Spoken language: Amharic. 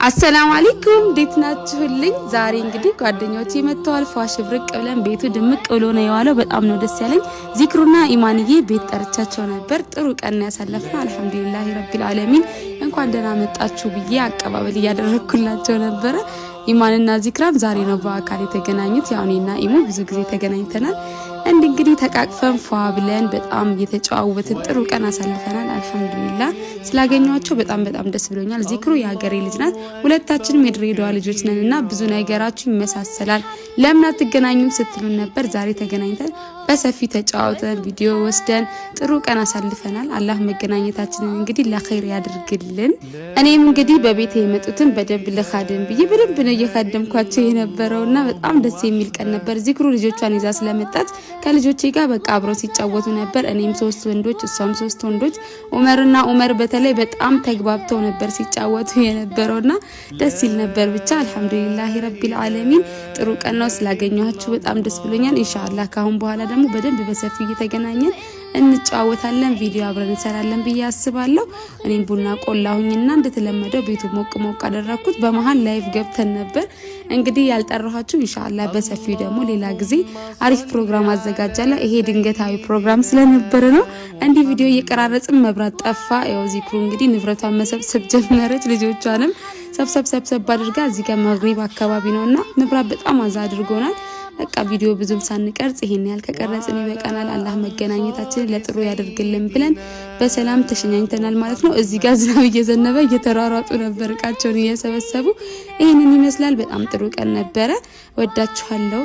አሰላሙ አለይኩም እንዴት ናችሁልኝ? ዛሬ እንግዲህ ጓደኞቼ መተዋል ፏሽ ብርቅ ብለን ቤቱ ድምቅ ብሎ ነው የዋለው። በጣም ነው ደስ ያለኝ። ዚክሩና ኢማንዬ ቤት ጠርቻቸው ነበር። ጥሩ ቀን ያሳለፍነው አልহামዱሊላሂ ረቢል ዓለሚን። እንኳን ደህና መጣችሁ ብዬ አቀባበል ያደረኩላቸው ነበር። ኢማንና ዚክራም ዛሬ ነው በአካል የተገናኙት። ያውኔና ኢሙ ብዙ ጊዜ ተገናኝተናል። እንግዲህ ተቃቅፈን ፏ ብለን በጣም የተጫወትን ጥሩ ቀን አሳልፈናል። አልহামዱሊላህ ስላገኘኋቸው በጣም ደስ ብሎኛል። ዚክሩ የሀገሬ ልጅ ናት። ሁለታችንም የድሬዳዋ ልጆች ነንና ብዙ ነገራችን ይመሳሰላል። ለምን አትገናኙም ስትሉን ነበር። ዛሬ ተገናኝተን በሰፊ ተጫውተን ቪዲዮ ወስደን ጥሩ ቀን አሳልፈናል። አላህ መገናኘታችንን እንግዲህ ለኸይር ያድርግልን። እኔም እንግዲህ በቤቴ የመጡትን በደንብ ለኻደም ብዬ በደንብ ነው እየኻደምኳቸው የነበረውና በጣም ደስ የሚል ቀን ነበር። ዚክሩ ልጆቿን ይዛ ስለመጣች ከልጆቼ ጋር በቃ አብረው ሲጫወቱ ነበር። እኔም 3 ወንዶች እሷም 3 ወንዶች ዑመርና ዑመር በተለይ በጣም ተግባብተው ነበር ሲጫወቱ የነበረውና ደስ ይል ነበር። ብቻ አልহামዱሊላሂ ረቢል ዓለሚን ጥሩ ቀን ነው። ስላገኘኋችሁ በጣም ደስ ብሎኛል። ኢንሻአላህ ካሁን በኋላ ደግሞ በደንብ በሰፊው እየተገናኘን እንጫወታለን፣ ቪዲዮ አብረን እንሰራለን ብዬ አስባለሁ። እኔም ቡና ቆላሁኝና እንደተለመደው ቤቱ ሞቅ አደረኩት። በመሃል ላይቭ ገብተን ነበር። እንግዲህ ያልጠራኋችሁ ኢንሻአላህ በሰፊው ደግሞ ሌላ ጊዜ አሪፍ ፕሮግራም አዘጋጃለሁ። ይሄ ድንገታዊ ፕሮግራም ስለነበረ ነው እንዲህ ቪዲዮ እየቀራረጽን መብራት ጠፋ። ያው ዚክሩ እንግዲህ ንብረቷን መሰብሰብ ጀመረች። ልጆቿንም ሰብሰብ አድርጋ እዚህ ጋር መግሪብ አካባቢ ነውና መብራት በጣም አዛ አድርጎናል። በቃ ቪዲዮ ብዙም ሳንቀርጽ ይሄን ያህል ከቀረጽን ይበቃናል። አላህ መገናኘታችንን ለጥሩ ያደርግልን ብለን በሰላም ተሸኛኝተናል ማለት ነው። እዚህ ጋር ዝናብ እየዘነበ እየተራራጡ ነበር እቃቸውን እየሰበሰቡ። ይሄንን ይመስላል። በጣም ጥሩ ቀን ነበረ። ወዳችኋለሁ።